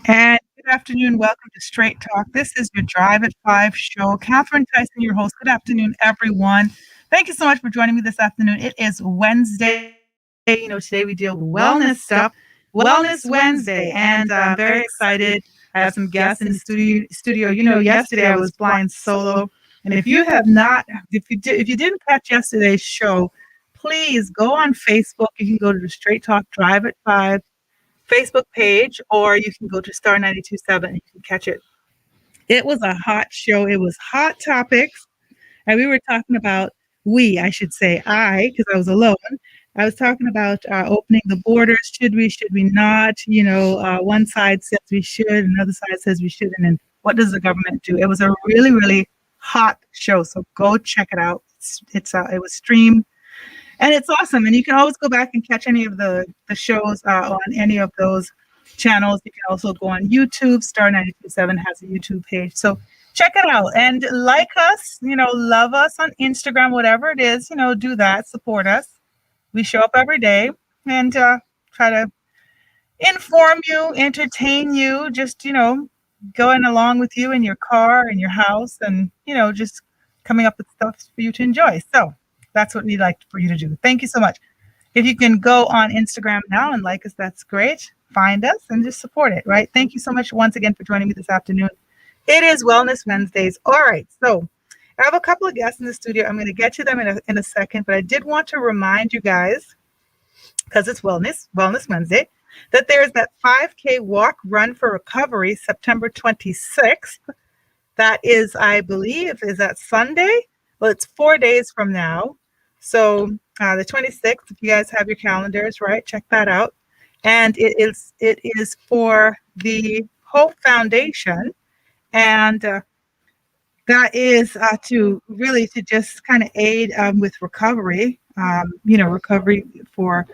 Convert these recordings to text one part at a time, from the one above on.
And good afternoon. Welcome to Straight Talk. This is your Drive at 5 show. Catherine Tyson, your host. Good afternoon, everyone. Thank you so much for joining me this afternoon. It is Wednesday. Today we deal with wellness stuff, Wellness Wednesday. And I'm very excited. I have some guests in the studio. Yesterday I was flying solo. And if you didn't catch yesterday's show, please go on Facebook. You can go to the Straight Talk Drive at 5 Facebook page, or you can go to Star 92.7 and you can catch it. It was a hot show. It was hot topics. And we were talking about, I should say I, because I was alone. I was talking about opening the borders. Should we not? One side says we should, another side says we shouldn't. And what does the government do? It was a really, really hot show. So go check it out. It was streamed. And it's awesome. And you can always go back and catch any of the shows on any of those channels. You can also go on YouTube. Star 92.7 has a YouTube page. So check it out. And like us, love us on Instagram, whatever it is, do that. Support us. We show up every day and try to inform you, entertain you, just, going along with you in your car, in your house, and, just coming up with stuff for you to enjoy. So that's what we'd like for you to do. Thank you so much. If you can go on Instagram now and like us, that's great. Find us and just support it, right? Thank you so much once again for joining me this afternoon. It is Wellness Wednesdays. All right. So I have a couple of guests in the studio. I'm going to get to them in a second, but I did want to remind you guys, because it's Wellness Wednesday, that there's that 5K walk run for recovery September 26th. That is, I believe, is that Sunday? Well, it's 4 days from now. So the 26th, if you guys have your calendars, right, check that out. And it is for the Hope Foundation. And that is to just kind of aid with recovery, recovery for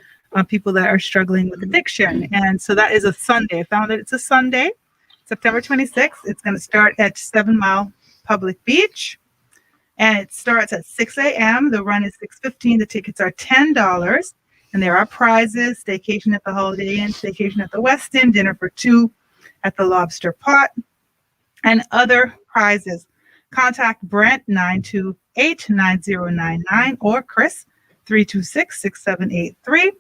people that are struggling with addiction. And so that is a Sunday. I found that it's a Sunday, September 26th. It's going to start at 7 Mile Public Beach. And it starts at 6 a.m. The run is $6.15. The tickets are $10. And there are prizes: staycation at the Holiday Inn, staycation at the West Inn, dinner for two at the Lobster Pot, and other prizes. Contact Brent 928-9099 or Chris 326-6783.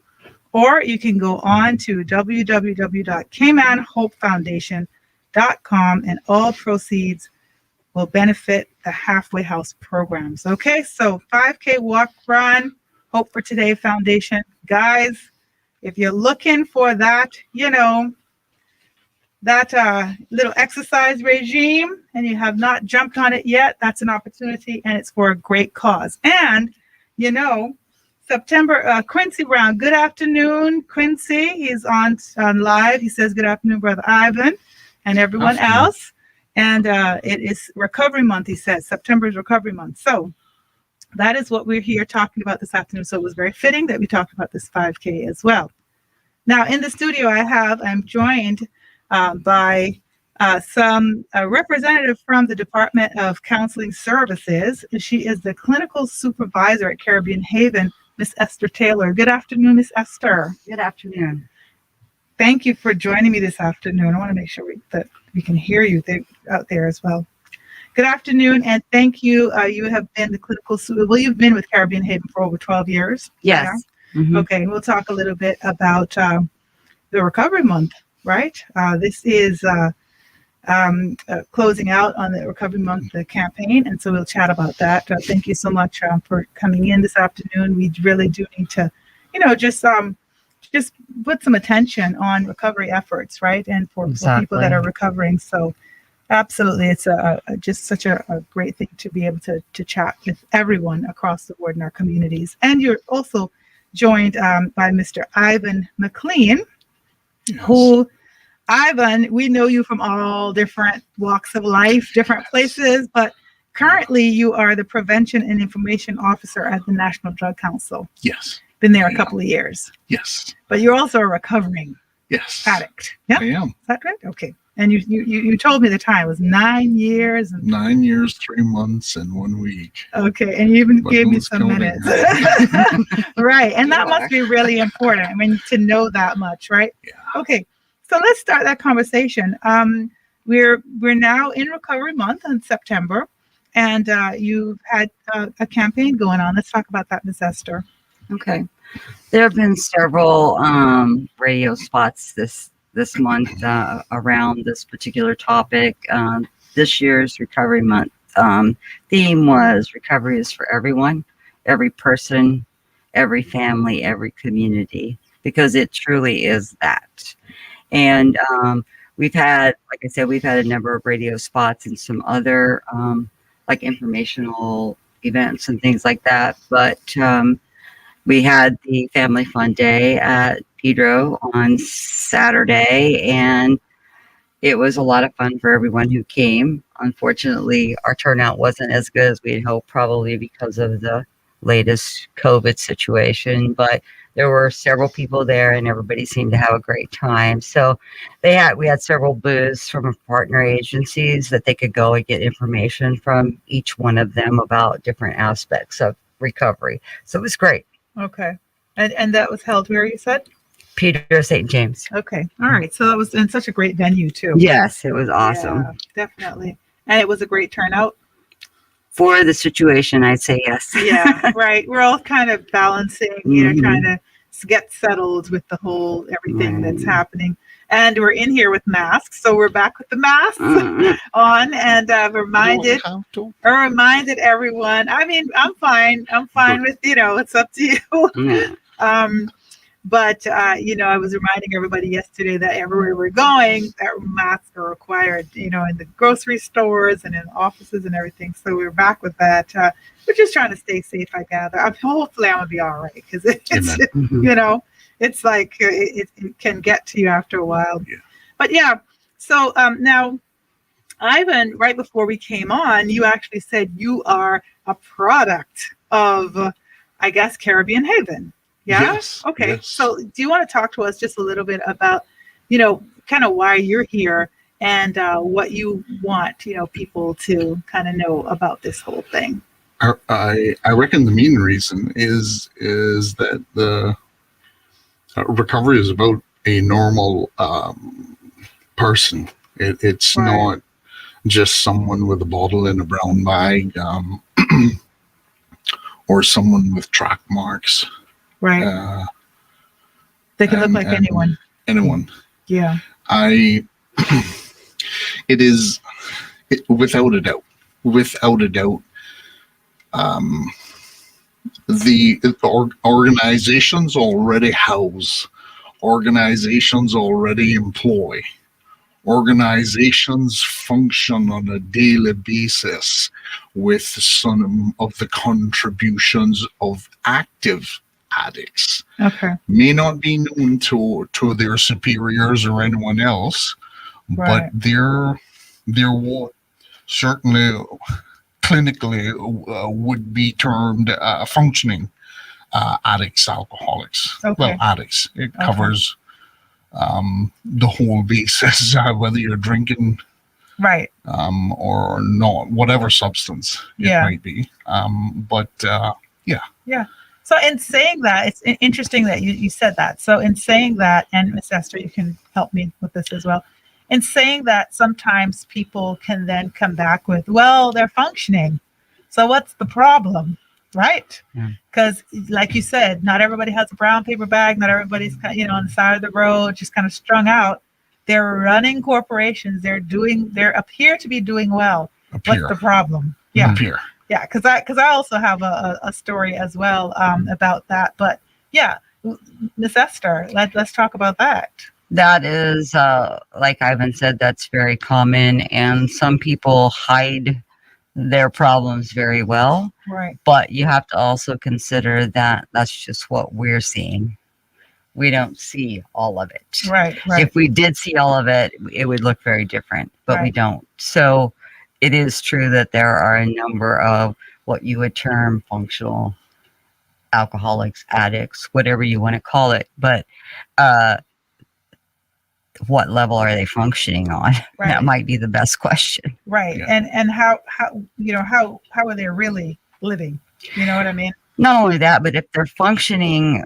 Or you can go on to www.caymanhopefoundation.com, and all proceeds will benefit the Halfway House programs. Okay, so 5K walk run, Hope for Today Foundation. Guys, if you're looking for that, that little exercise regime and you have not jumped on it yet, that's an opportunity, and it's for a great cause. And, September, Quincy Brown, good afternoon, Quincy. He's on live. He says, good afternoon, Brother Ivan, and everyone else. And it is Recovery Month, he says. September is Recovery Month. So that is what we're here talking about this afternoon. So it was very fitting that we talked about this 5K as well. Now, in the studio, I'm joined by some representative from the Department of Counseling Services. She is the clinical supervisor at Caribbean Haven, Miss Esther Taylor. Good afternoon, Miss Esther. Good afternoon. Thank you for joining me this afternoon. I want to make sure that we can hear you out there as well. Good afternoon, and thank you. You have been the clinical you've been with Caribbean Haven for over 12 years. Yes. Mm-hmm. Okay, and we'll talk a little bit about the Recovery Month, right? This is closing out on the Recovery Month campaign, and so we'll chat about that. Thank you so much for coming in this afternoon. We really do need to, just put some attention on recovery efforts, right? And for people that are recovering. So absolutely, it's just such a great thing to be able to chat with everyone across the board in our communities. And you're also joined by Mr. Ivan McLean, who, Ivan, we know you from all different walks of life, different places, but currently you are the Prevention and Information Officer at the National Drug Council. Yes. Been there a couple of years. Yes. But you're also a recovering addict. Yeah, I am. Is that right? Okay. And you told me the time was 9 years. 9 years, 3 months, and 1 week. Okay, and you even gave me some minutes. Right, and that must be really important. I mean, to know that much, right? Yeah. Okay, So let's start that conversation. We're now in Recovery Month in September, and you've had a campaign going on. Let's talk about that, Ms. Esther. Okay. There have been several radio spots this month around this particular topic. This year's Recovery Month theme was "Recovery is for everyone, every person, every family, every community," because it truly is that. And we've had, like I said, we've had a number of radio spots and some other like informational events and things like that. But we had the Family Fun Day at Pedro on Saturday, and it was a lot of fun for everyone who came. Unfortunately, our turnout wasn't as good as we had hoped, probably because of the latest COVID situation, but there were several people there and everybody seemed to have a great time. So we had several booths from partner agencies that they could go and get information from each one of them about different aspects of recovery. So it was great. Okay. And that was held where, you said? Peter St. James. Okay. All right. So that was in such a great venue too. Yes, it was awesome. Yeah, definitely. And it was a great turnout. For the situation, I'd say yes. Yeah, right. We're all kind of balancing, trying to get settled with the whole everything that's happening. And we're in here with masks, so we're back with the masks on, and reminded everyone. I mean, I'm fine. I'm fine with it's up to you. But I was reminding everybody yesterday that everywhere we're going, that masks are required. In the grocery stores and in offices and everything. So we're back with that. We're just trying to stay safe, I gather. Hopefully, I'm gonna be all right because it's like it can get to you after a while. Yeah. But yeah, so now, Ivan, right before we came on, you actually said you are a product of, I guess, Caribbean Haven. Yeah. Yes. Okay. Yes. So do you want to talk to us just a little bit about, kind of why you're here and what you want, people to kind of know about this whole thing? I reckon the main reason is that the recovery is about a normal person. It's Right. not just someone with a bottle in a brown bag or someone with track marks. Right. They can look like anyone. Anyone. Yeah. It is without a doubt. The organizations already house, organizations already employ, organizations function on a daily basis with some of the contributions of active addicts. Okay. May not be known to their superiors or anyone else, Right. but they're what certainly clinically would be termed functioning addicts, alcoholics. Okay. Well, addicts. It covers the whole basis, whether you're drinking Right. or not, whatever substance it might be. Yeah. So in saying that, it's interesting that you said that. So in saying that, and Ms. Esther, you can help me with this as well. In saying that, sometimes people can then come back with, well, they're functioning. So what's the problem? Right? Because like you said, not everybody has a brown paper bag. Not everybody's on the side of the road, just kind of strung out. They're running corporations. They appear to be doing well. What's the problem? Yeah. Appear. Yeah, because I also have a story as well about that. But yeah, Miss Esther, let's talk about that. That is, like Ivan said, that's very common, and some people hide their problems very well. Right. But you have to also consider that that's just what we're seeing. We don't see all of it. Right. If we did see all of it, it would look very different, but we don't. So it is true that there are a number of what you would term functional alcoholics, addicts, whatever you want to call it. But what level are they functioning on? Right. That might be the best question. Right. Yeah. And how are they really living? You know what I mean? Not only that, but if they're functioning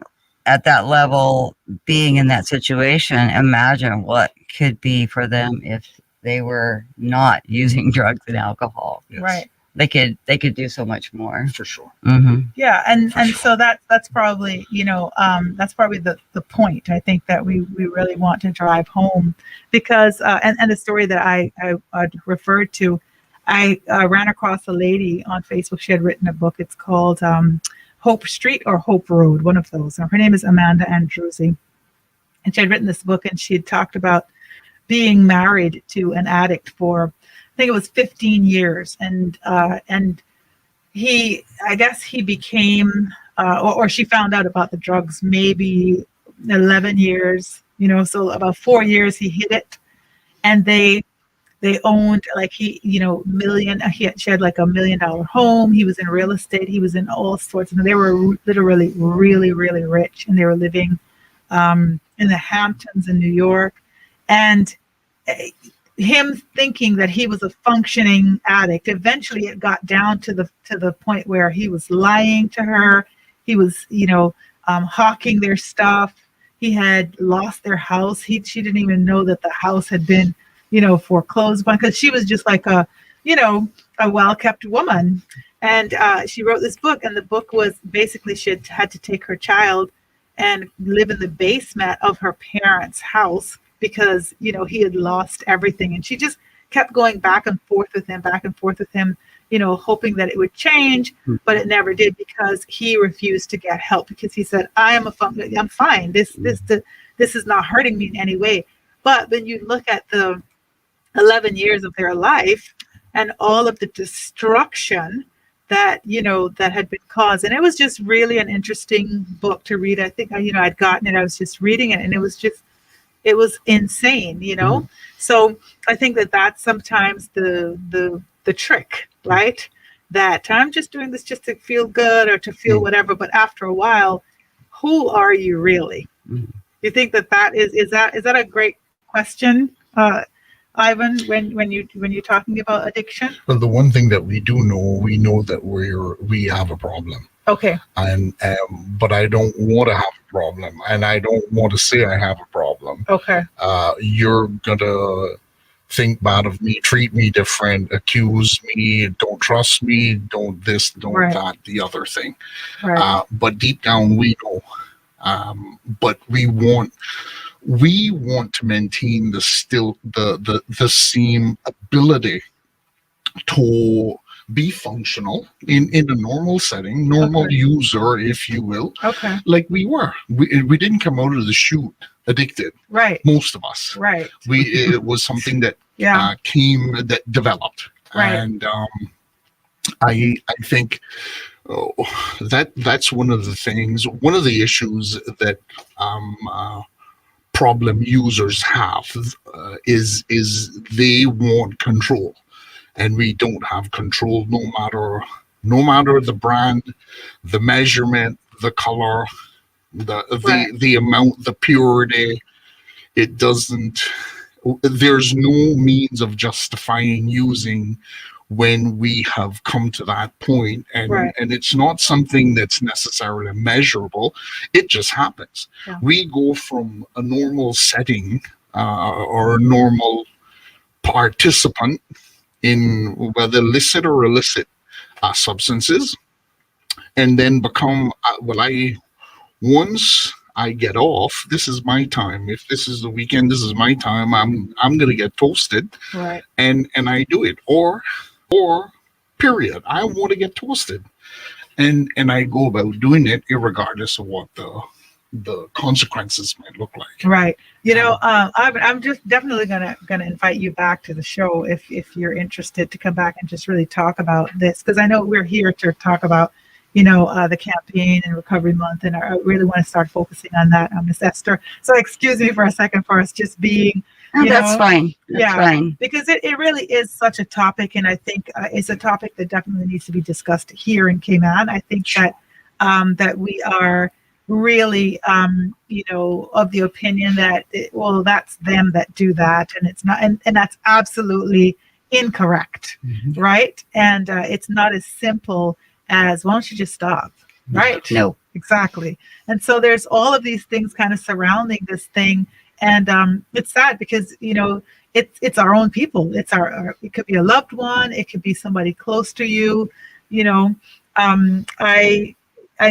at that level, being in that situation, imagine what could be for them if they were not using drugs and alcohol. Yes, Right. They could do so much more. for sure. Yeah, and For and sure. so that's probably, that's probably the point I think that we really want to drive home, because and the story that I referred to, I ran across a lady on Facebook. She had written a book. It's called Hope Street or Hope Road, one of those. Her name is Amanda Andrewsy, and she had written this book, and she had talked about being married to an addict for, I think it was 15 years, and I guess he became, or she found out about the drugs maybe 11 years, so about 4 years he hid it, and they owned, like, she had like $1 million home. He was in real estate. He was in all sorts of, they were literally really, really rich, and they were living in the Hamptons in New York. And him thinking that he was a functioning addict, eventually it got down to the point where he was lying to her. He was, hawking their stuff. He had lost their house. She didn't even know that the house had been, foreclosed upon, because she was just like a well-kept woman. And she wrote this book, and the book was basically she had to take her child and live in the basement of her parents' house, because he had lost everything, and she just kept going back and forth with him, hoping that it would change, but it never did, because he refused to get help, because he said, I'm fine. This is not hurting me in any way. But when you look at the 11 years of their life and all of the destruction that that had been caused, and it was just really an interesting book to read. I think I'd gotten it. I was just reading it, and it was insane, So I think that that's sometimes the trick, right? That I'm just doing this just to feel good or to feel whatever, but after a while, who are you really? You think that is that a great question, Ivan, when you're talking about addiction? Well, the one thing that we know that we have a problem. Okay. And but I don't want to have a problem, and I don't want to say I have a problem. Okay. You're gonna think bad of me, treat me different, accuse me, don't trust me, don't this, don't Right. that, the other thing. Right. But deep down we know. But we want to maintain the same ability to be functional in a normal setting, normal Okay. user, if you will, Okay. like we were. We didn't come out of the chute addicted. Right. Most of us. Right. It was something that Yeah. that developed. Right. And I think that's one of the things, one of the issues that problem users have is they want control, and we don't have control, no matter the brand, the measurement, the color, the amount, the purity. It doesn't. There's no means of justifying using when we have come to that point, and Right. and it's not something that's necessarily measurable. It just happens. Yeah. We go from a normal setting or a normal participant in whether illicit or illicit substances, and then become once I get off, this is my time. If this is the weekend, this is my time. I'm gonna get toasted, Right. and I do it, or period. I want to get toasted, and I go about doing it irregardless of what the consequences might look like. Right. I'm just definitely gonna invite you back to the show if you're interested to come back and just really talk about this, because I know we're here to talk about the campaign and Recovery Month, and I really want to start focusing on that, Miss Esther. So excuse me for a second for us just being. No, that's fine. That's fine. Because it really is such a topic, and I think it's a topic that definitely needs to be discussed here in Cayman. I think that we are really, of the opinion that, that's them that do that, and it's not, and that's absolutely incorrect, right? And it's not as simple as, why don't you just stop? right? No. Exactly. And so there's all of these things kind of surrounding this thing. And it's sad because, it's our own people. It's it could be a loved one. It could be somebody close to you. You know, I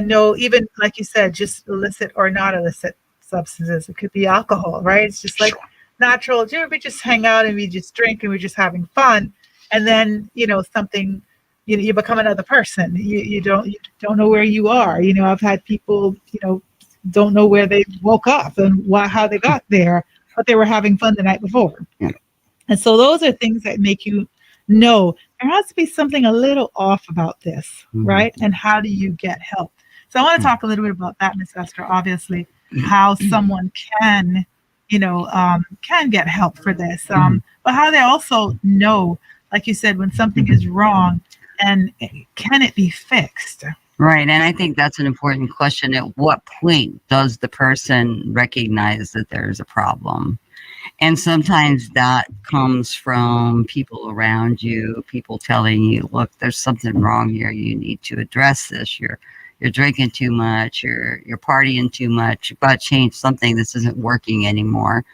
know, even like you said, just illicit or not illicit substances. It could be alcohol, right? It's just like natural. We just hang out and we just drink and we're just having fun. And then, something, you become another person. You don't know where you are. I've had people, don't know where they woke up and how they got there, but they were having fun the night before. Yeah. And so those are things that make you know there has to be something a little off about this, right? And how do you get help? So I want to talk a little bit about that, Ms. Esther, obviously, how someone can, can get help for this, but how they also know, like you said, when something is wrong, and can it be fixed? Right. And I think that's an important question. At what point does the person recognize that there's a problem? And sometimes that comes from people around you, people telling you, look, there's something wrong here. You need to address this. You're drinking too much. You're partying too much. You've got to change something. This isn't working anymore.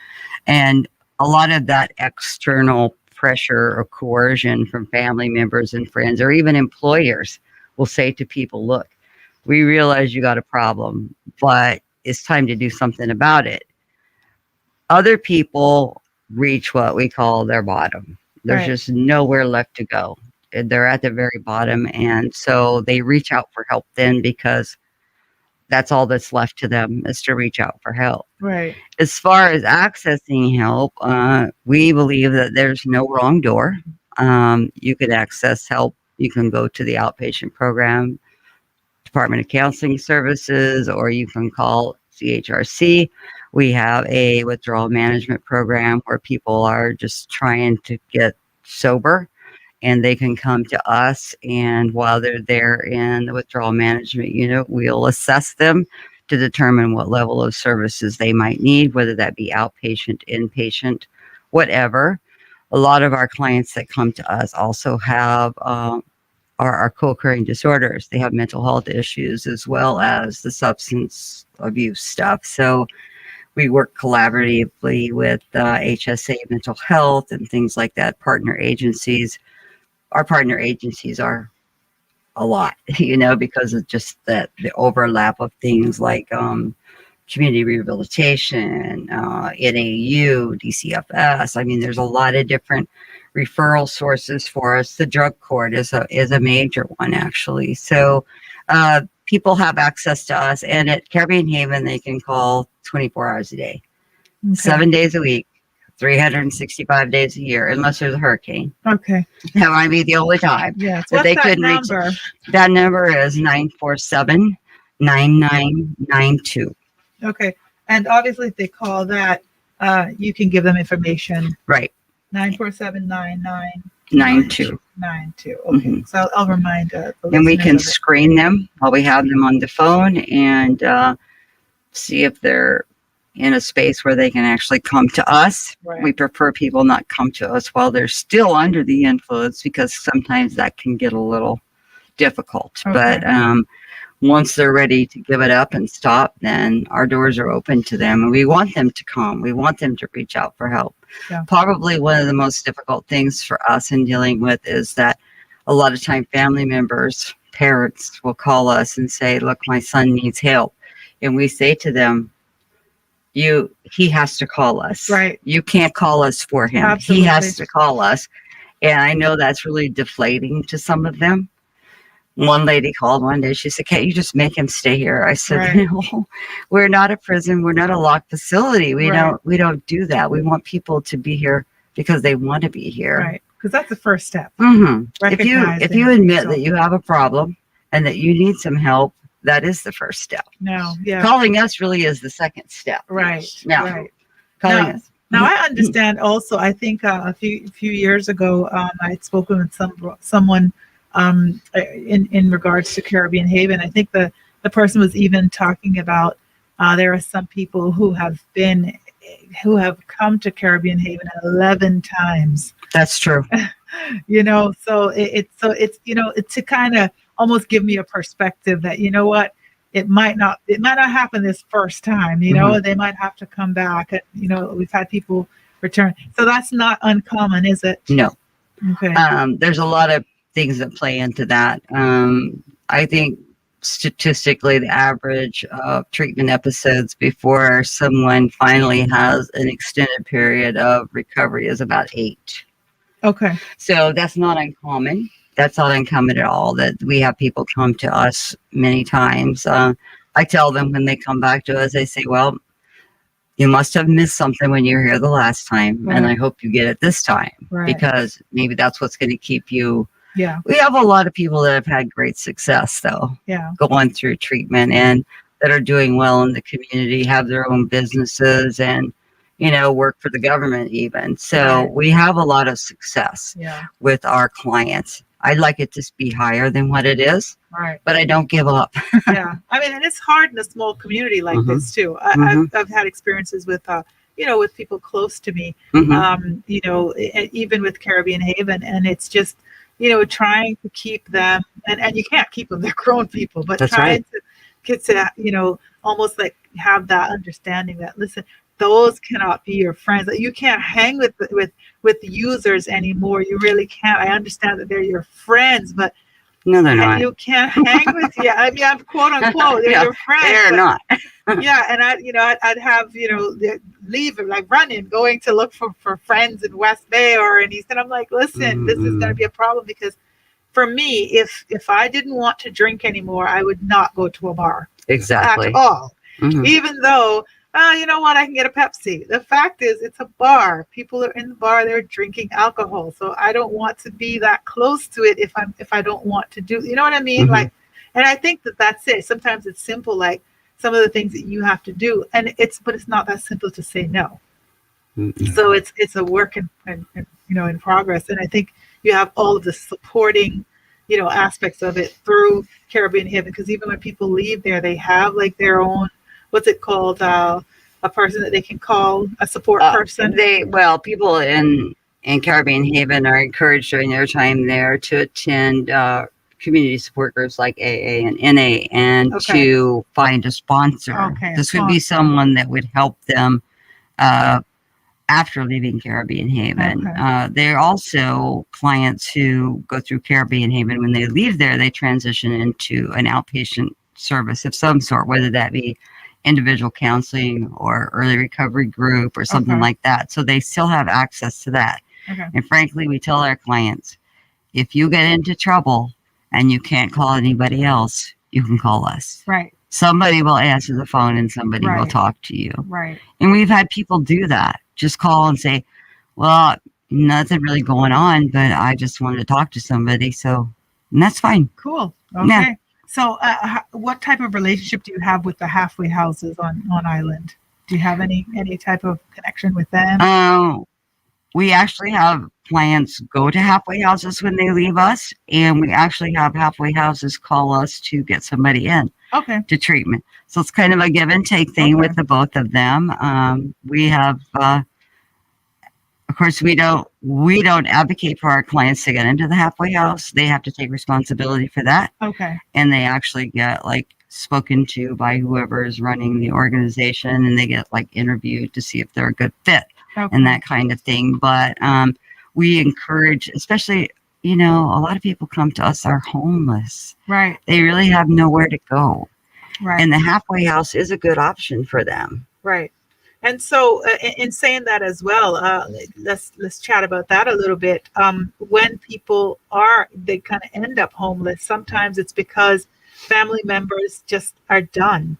And a lot of that external pressure or coercion from family members and friends, or even employers, will say to people, look, we realize you got a problem, but it's time to do something about it. Other people reach what we call their bottom. There's just nowhere left to go. They're at the very bottom. And so they reach out for help then, because that's all that's left to them, is to reach out for help. Right. As far as accessing help, we believe that there's no wrong door. You could access help. You can go to the outpatient program, Department of Counseling Services, or you can call CHRC. We have a withdrawal management program where people are just trying to get sober, and they can come to us. And while they're there in the withdrawal management unit, we'll assess them to determine what level of services they might need, whether that be outpatient, inpatient, whatever. A lot of our clients that come to us also have are co-occurring disorders. They have mental health issues as well as the substance abuse stuff. So we work collaboratively with HSA Mental Health and things like that, partner agencies. Our partner agencies are a lot, because of just the overlap of things like community rehabilitation, NAU, DCFS. I mean, there's a lot of different referral sources for us. The drug court is a major one, actually. So people have access to us, and at Caribbean Haven, they can call 24 hours a day, 7 days a week, 365 days a year, unless there's a hurricane. Okay. That might be the only time. Yes. That What's they that couldn't number? reach. That number is 947-9992. Okay. And obviously, if they call that, you can give them information. Right. 947-9992. 92. Okay. So I'll remind the And we can listeners of it. screen them while we have them on the phone and see if they're in a space where they can actually come to us. Right. We prefer people not come to us while they're still under the influence, because sometimes that can get a little difficult. Okay. But once they're ready to give it up and stop, then our doors are open to them, and we want them to come. We want them to reach out for help. Yeah. Probably one of the most difficult things for us in dealing with is that a lot of time family members, parents will call us and say, look, my son needs help. And we say to them, he has to call us. Right. You can't call us for him. Absolutely. He has to call us. And I know that's really deflating to some of them. One lady called one day. She said, can't you just make him stay here? I said, Right. no, we're not a prison. We're not a locked facility. We don't do that. We want people to be here because they want to be here. Right. Because that's the first step. Mm-hmm. If you Recognizing admit so- that you have a problem and that you need some help, that is the first step. No. Yeah. Calling us really is the second step. Right. Now, Right. calling Now- us. Now I understand. Also, I think a few years ago, I had spoken with someone in regards to Caribbean Haven. I think the person was even talking about there are some people who have come to Caribbean Haven 11 times. That's true. So it's to kind of almost give me a perspective that, you know what, it might not happen this first time, you know, they might have to come back. And, you know, we've had people return. So that's not uncommon, is it? No. Okay. There's a lot of things that play into that. I think statistically, the average of treatment episodes before someone finally has an extended period of recovery is about 8. Okay. So that's not uncommon. That's not uncommon at all, that we have people come to us many times. I tell them when they come back to us, I say, well, you must have missed something when you were here the last time, and I hope you get it this time, because maybe that's what's going to keep you. Yeah. We have a lot of people that have had great success, though, going through treatment, and that are doing well in the community, have their own businesses, and, you know, work for the government even. So we have a lot of success with our clients. I'd like it to be higher than what it is, but I don't give up. Yeah. I mean, and it's hard in a small community like this too. I've had experiences with, you know, with people close to me, you know, even with Caribbean Haven, and it's just, you know, trying to keep them, and you can't keep them, they're grown people, but trying to get to, you know, almost like have that understanding that, listen, those cannot be your friends. You can't hang with the users anymore. You really can't. I understand that they're your friends, but no, they're not. You can't hang with. Yeah, I mean, I'm quote unquote. They're your friends. They're not. Yeah, and I'd have, you know, leave, like running, going to look for friends in West Bay or in Easton. I'm like, listen, this is going to be a problem, because for me, if I didn't want to drink anymore, I would not go to a bar. Exactly. At all. Even though, you know what, I can get a Pepsi. The fact is, it's a bar. People are in the bar, they're drinking alcohol. So I don't want to be that close to it if I don't want to do, you know what I mean? Like, and I think that's it. Sometimes it's simple, like some of the things that you have to do, but it's not that simple to say no. So it's a work in you know, in progress. And I think you have all of the supporting, you know, aspects of it through Caribbean Haven, because even when people leave there, they have like their own, what's it called, a person that they can call, a support person. People in Caribbean Haven are encouraged during their time there to attend community support groups like AA and NA, and to find a sponsor. This would be someone that would help them after leaving Caribbean Haven. They're also clients who go through Caribbean Haven. When they leave there, they transition into an outpatient service of some sort, whether that be individual counseling or early recovery group or something like that. So they still have access to that. And frankly, we tell our clients, if you get into trouble and you can't call anybody else, you can call us. Somebody will answer the phone and somebody will talk to you. And we've had people do that. Just call and say, well, nothing really going on, but I just wanted to talk to somebody. So, and that's fine. Cool. Okay. Yeah. So what type of relationship do you have with the halfway houses on Island? Do you have any type of connection with them? We actually have clients go to halfway houses when they leave us, and we actually have halfway houses call us to get somebody in to treatment. So it's kind of a give and take thing with the both of them. We have, of course, we don't advocate for our clients to get into the halfway house. They have to take responsibility for that. And they actually get like spoken to by whoever is running the organization, and they get like interviewed to see if they're a good fit and that kind of thing. But we encourage, especially, you know, a lot of people come to us are homeless. They really have nowhere to go. And the halfway house is a good option for them. And so in saying that as well, let's chat about that a little bit. When people they kind of end up homeless, sometimes it's because family members just are done.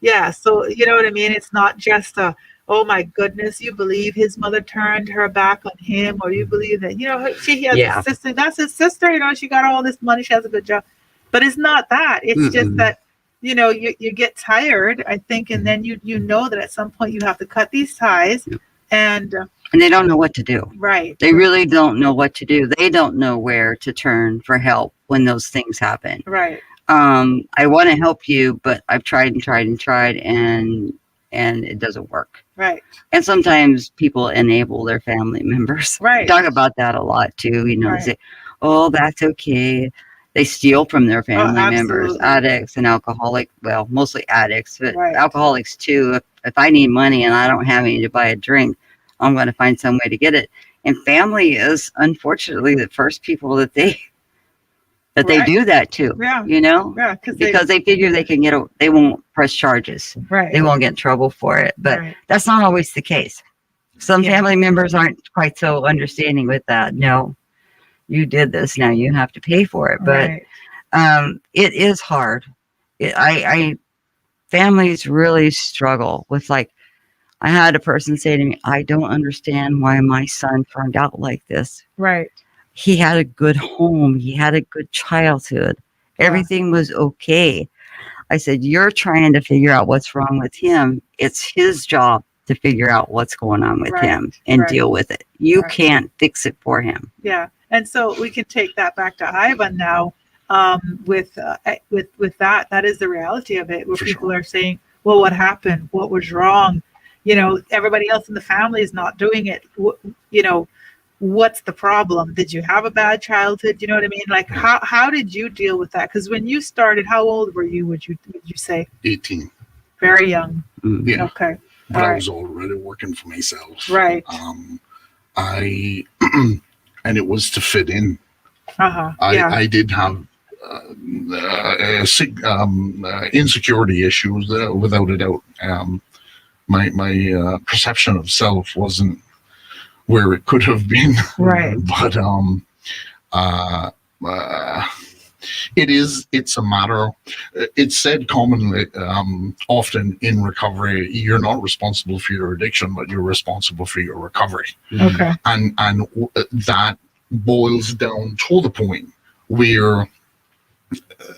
Yeah. So, you know what I mean? It's not just oh my goodness, you believe his mother turned her back on him, or you believe that, you know, he has a sister, that's his sister, you know, she got all this money, she has a good job. But it's not that. It's just that, you know, you get tired, I think, and then you know that at some point you have to cut these ties, and they don't know what to do. They really don't know what to do. They don't know where to turn for help when those things happen. I want to help you, but I've tried and tried and tried, and it doesn't work. And sometimes people enable their family members. We talk about that a lot too. You know, they say, oh, that's okay. they steal from their family members, absolutely. addicts and alcoholic. Well, mostly addicts, but Right. alcoholics too. If I need money and I don't have any to buy a drink, I'm going to find some way to get it. And family is unfortunately the first people that they Right. do that to. Yeah. You know, Yeah, because they figure they can they won't press charges. right. They won't get in trouble for it. But right. that's not always the case. Some Yeah. family members aren't quite so understanding with that. No, you did this, now you have to pay for it. But right. it is hard. I families really struggle with, like, I had a person say to me, I don't understand why my son turned out like this. Right. He had a good home, he had a good childhood, Yeah. everything was okay. I said, you're trying to figure out what's wrong with him. It's his job to figure out what's going on with Right. him and Right. deal with it. You Right. can't fix it for him. Yeah, and so we can take that back to Ivan now. With that, that is the reality of it, where For people sure. are saying, "Well, what happened? What was wrong?" Everybody else in the family is not doing it. What's the problem? Did you have a bad childhood? You know what I mean? Like, how did you deal with that? Because when you started, how old were you? Would you say? 18. Very young. Mm. Yeah. Okay. But All I right. was already working for myself. Right. I and it was to fit in. Yeah. I did have insecurity issues, without a doubt. My perception of self wasn't where it could have been. Right. But uh, uh, it's a matter. It's said commonly, often in recovery, you're not responsible for your addiction, but you're responsible for your recovery. Okay. And that boils down to the point where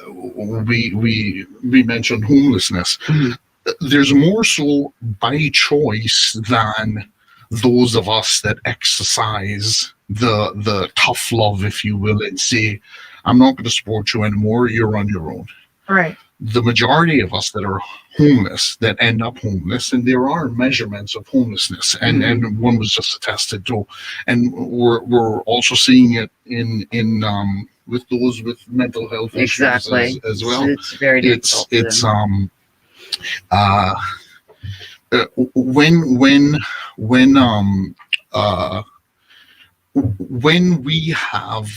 we mentioned homelessness. Mhm. There's more so by choice than those of us that exercise the tough love, if you will, and say, I'm not going to support you anymore, you're on your own. Right. The majority of us that are homeless, that end up homeless, and there are measurements of homelessness, and one was just attested to, and we're also seeing it in with those with mental health issues Exactly. as well. It's very difficult. It's uh when when we have,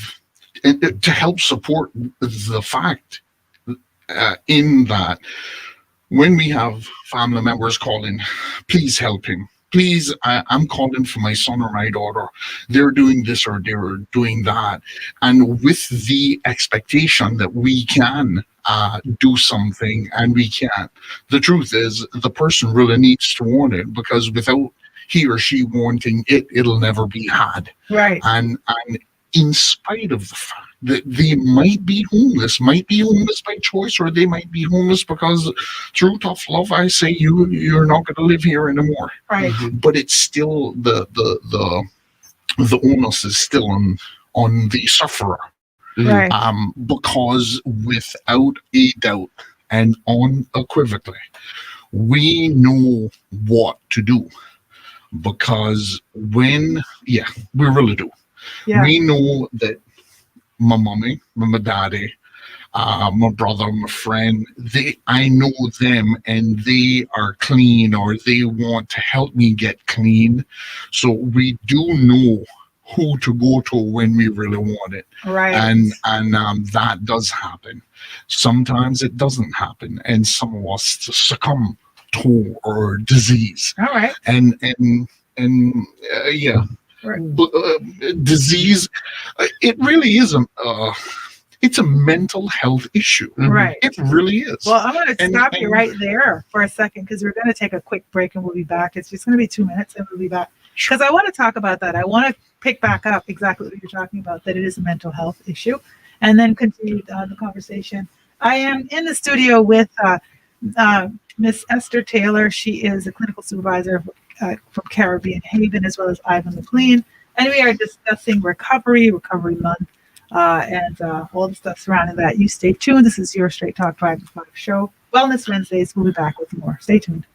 and to help support the fact, in that when we have family members calling, please help him. Please, I'm calling for my son or my daughter. They're doing this or they're doing that. And with the expectation that we can do something, and we can't. The truth is, the person really needs to want it, because without he or she wanting it, it'll never be had. Right. And in spite of the fact that they might be homeless by choice, or they might be homeless because through tough love, I say, you're not going to live here anymore. Right. But it's still the onus is still on the sufferer. Right. Because without a doubt and unequivocally, we know what to do. Because we really do. Yeah. We know that my mommy, my daddy, my brother, my friend, I know them, and they are clean, or they want to help me get clean. So we do know who to go to when we really want it. Right. And that does happen. Sometimes it doesn't happen, and some of us succumb to or disease. All right. And yeah. Right. Disease, it really is it's a mental health issue. Right. It really is. Well, I'm going to stop you right there for a second, because we're going to take a quick break and we'll be back. It's just going to be 2 minutes and we'll be back. Because I want to talk about that. I want to pick back up exactly what you're talking about, that it is a mental health issue, and then continue the conversation. I am in the studio with Miss Esther Taylor. She is a clinical supervisor from Caribbean Haven, as well as Ivan McLean. And we are discussing recovery month, and all the stuff surrounding that. You stay tuned. This is your Straight Talk 5 to 5 show. Wellness Wednesdays. We'll be back with more. Stay tuned.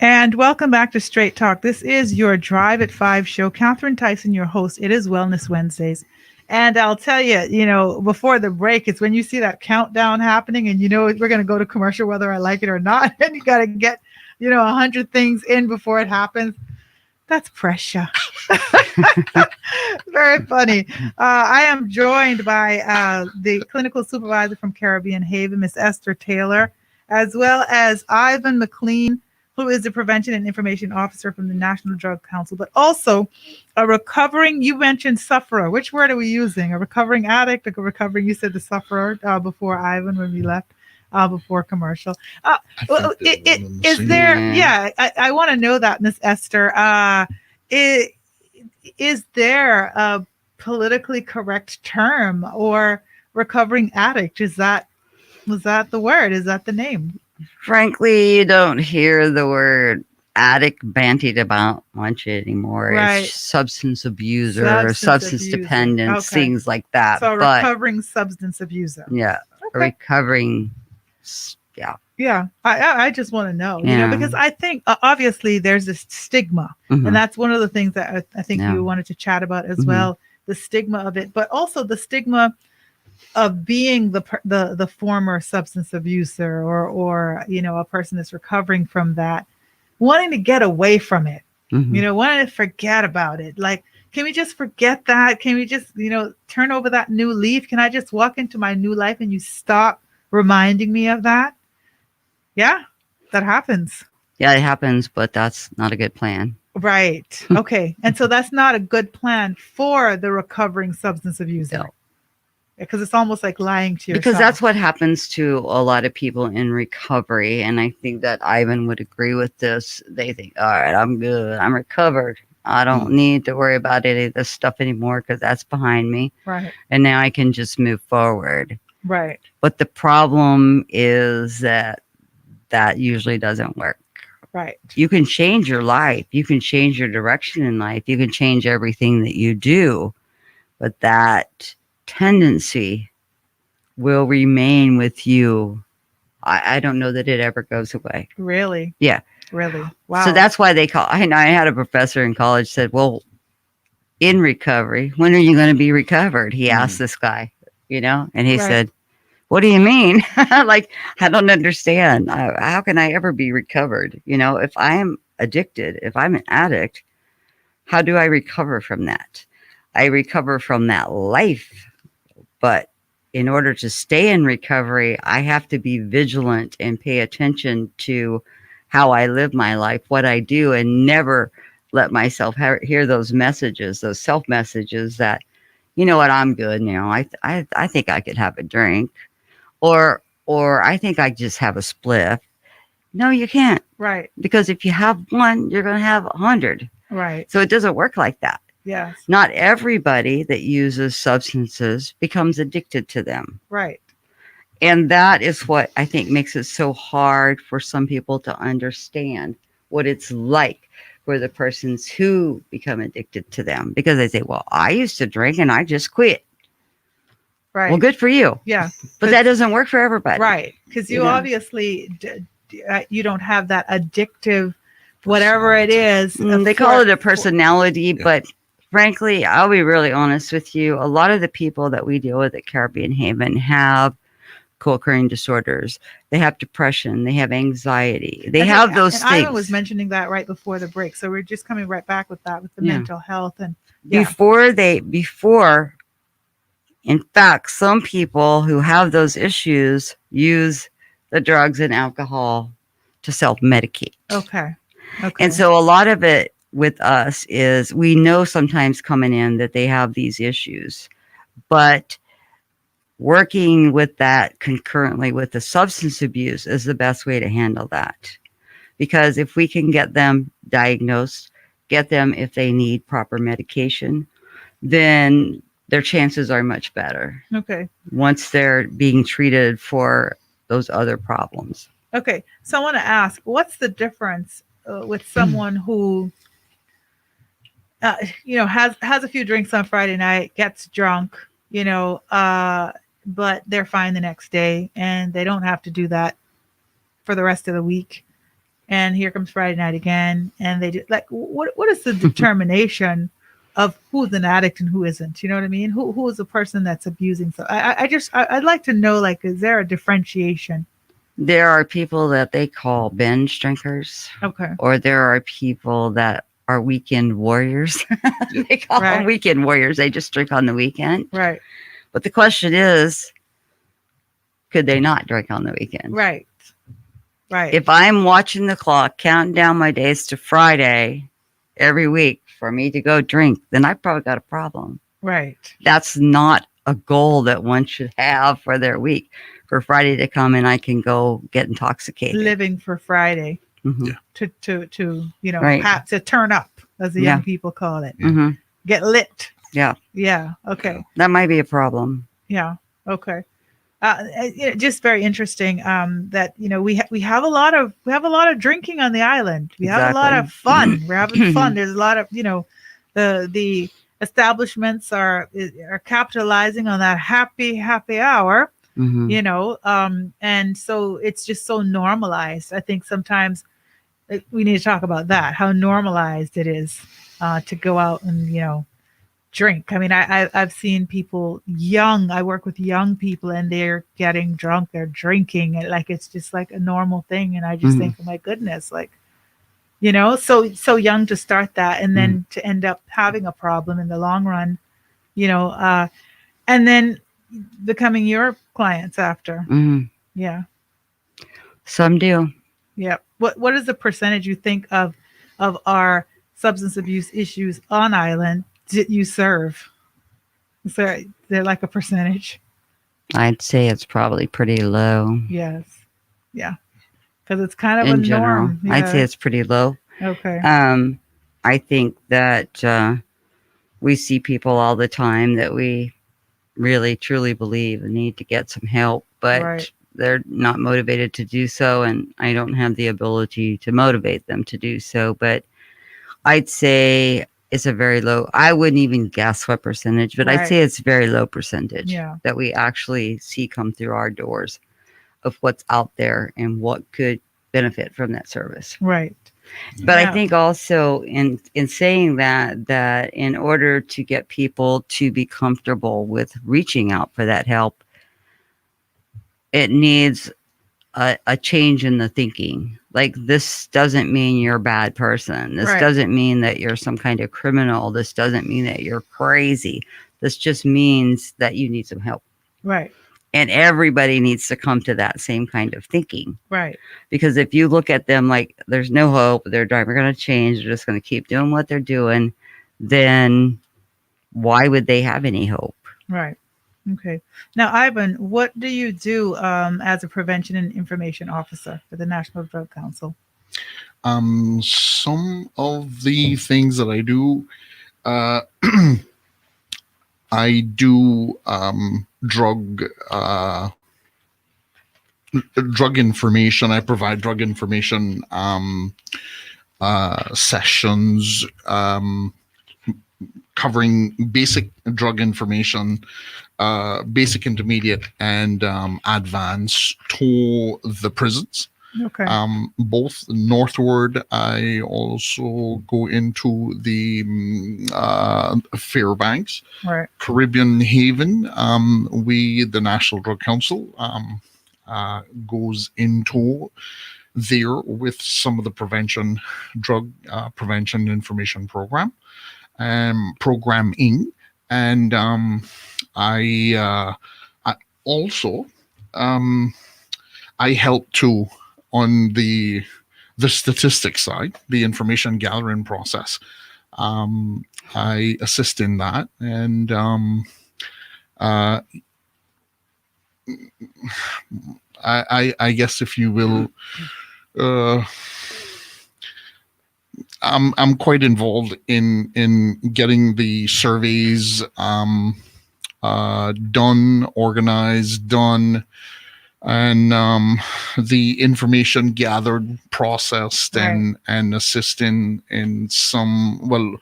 And welcome back to Straight Talk. This is your Drive at 5 show. Catherine Tyson, your host. It is Wellness Wednesdays. And I'll tell you, before the break, it's when you see that countdown happening and we're going to go to commercial whether I like it or not. And you got to get, 100 things in before it happens. That's pressure. Very funny. I am joined by the clinical supervisor from Caribbean Haven, Miss Esther Taylor, as well as Ivan McLean, who is the Prevention and Information Officer from the National Drug Council, but also a recovering, you mentioned sufferer. Which word are we using? A recovering addict, a recovering, you said the sufferer before Ivan when we left, before commercial. Is there, I want to know that, Miss Esther. Is there a politically correct term or recovering addict? Was that the word? Is that the name? Frankly, you don't hear the word addict bandied about much anymore. Right. It's substance abuser, substance dependence, things like that. So a recovering substance abuser. Yeah. Okay. Recovering. Yeah. Yeah. I just want to know, because I think obviously there's this stigma. Mm-hmm. And that's one of the things that I think you wanted to chat about as well, the stigma of it, but also the stigma of being the former substance abuser or a person that's recovering from that, wanting to get away from it, wanting to forget about it. Like, can we just forget that? Can we just, turn over that new leaf? Can I just walk into my new life and you stop reminding me of that? Yeah, that happens. Yeah, it happens, but that's not a good plan. Right. Okay. And so that's not a good plan for the recovering substance abuser. No. Because it's almost like lying to yourself. Because that's what happens to a lot of people in recovery. And I think that Ivan would agree with this. They think, all right, I'm good. I'm recovered. I don't need to worry about any of this stuff anymore because that's behind me. Right. And now I can just move forward. Right. But the problem is that usually doesn't work. Right. You can change your life. You can change your direction in life. You can change everything that you do. But that tendency will remain with you. I don't know that it ever goes away. Really? Yeah. Really? Wow. So that's why I had a professor in college said, well, in recovery, when are you going to be recovered? He asked this guy, and he said, what do you mean? Like, I don't understand. How can I ever be recovered? If I am addicted, if I'm an addict, how do I recover from that? I recover from that life. But in order to stay in recovery, I have to be vigilant and pay attention to how I live my life, what I do, and never let myself hear those messages, those self messages that, you know what, I'm good now. I think I could have a drink, or I think I just have a spliff. No, you can't. Right. Because if you have one, you're going to have 100. Right. So it doesn't work like that. Yes. Not everybody that uses substances becomes addicted to them. Right. And that is what I think makes it so hard for some people to understand what it's like for the persons who become addicted to them. Because they say, well, I used to drink and I just quit. Right. Well, good for you. Yeah. But that doesn't work for everybody. Right. Because you obviously, you don't have that addictive, whatever it is. They call it a personality, but frankly, I'll be really honest with you. A lot of the people that we deal with at Caribbean Haven have co-occurring disorders. They have depression. They have anxiety. They have those things. Ivan was mentioning that right before the break. So we're just coming right back with that, with the mental health. And before, in fact, some people who have those issues use the drugs and alcohol to self-medicate. Okay. And so a lot of it with us is we know sometimes coming in that they have these issues, but working with that concurrently with the substance abuse is the best way to handle that. Because if we can get them diagnosed, get them if they need proper medication, then their chances are much better. Okay. Once they're being treated for those other problems. Okay. So I want to ask, what's the difference with someone who, has a few drinks on Friday night, gets drunk, but they're fine the next day and they don't have to do that for the rest of the week. and here comes Friday night again, and they do like what is the determination of who's an addict and who isn't? You know what I mean? Who is a person that's abusing? So I'd like to know, like, is there a differentiation? There are people that they call binge drinkers, Okay. or there are people that are weekend warriors. They call them Right. weekend warriors. They just drink on the weekend. Right. But the question is, could they not drink on the weekend? Right. Right. If I'm watching the clock, counting down my days to Friday every week for me to go drink, then I've probably got a problem. Right. That's not a goal that one should have for their week. For Friday to come and I can go get intoxicated. Living for Friday. Mm-hmm. Yeah. To you know, Right. have to turn up, as the Yeah. young people call it. Mm-hmm. Get lit. Yeah. Yeah. Okay. That might be a problem. Yeah. Okay. Just very interesting. That we have a lot of drinking on the island. We have a lot of fun. We're having fun. There's a lot of the establishments are capitalizing on that happy hour. Mm-hmm. And so it's just so normalized. I think sometimes we need to talk about that, how normalized it is to go out and drink. I mean, I've seen people young. I work with young people, and they're getting drunk. They're drinking, and like it's just like a normal thing. And I just think, oh my goodness, like so young to start that, and then to end up having a problem in the long run, and then becoming your clients after. Mm-hmm. Yeah. Some do. Yeah. What is the percentage you think of our substance abuse issues on island that you serve? Is there like a percentage? I'd say it's probably pretty low. Yes. Yeah. Because it's kind of in a general. norm. Yeah. I'd say it's pretty low. Okay. I think that we see people all the time that we really truly believe need to get some help, but Right. they're not motivated to do so, and I don't have the ability to motivate them to do so. But I'd say it's a very low, I wouldn't even guess what percentage, but I'd Right. say it's a very low percentage Yeah. that we actually see come through our doors of what's out there and what could benefit from that service. Right. But Yeah. I think also in saying that in order to get people to be comfortable with reaching out for that help, it needs a change in the thinking. Like, this doesn't mean you're a bad person. This Right. doesn't mean that you're some kind of criminal. This doesn't mean that you're crazy. This just means that you need some help. Right. And everybody needs to come to that same kind of thinking. Right. Because if you look at them like there's no hope, they're never going to change, they're just going to keep doing what they're doing, then why would they have any hope? Right. Okay. Now, Ivan, what do you do as a prevention and information officer for the National Drug Council? Some of the things that I do, I do drug information. I provide drug information sessions covering basic drug information, basic, intermediate, and advanced to the prisons. Okay. Both northward. I also go into the Fairbanks, Right. Caribbean Haven. The National Drug Council, goes into there with some of the drug prevention information programming, and I also I help too on the statistics side, the information gathering process. I assist in that, and I guess, if you will, I'm quite involved in getting the surveys done, organized, done, and the information gathered, processed, Right. and assist in certainly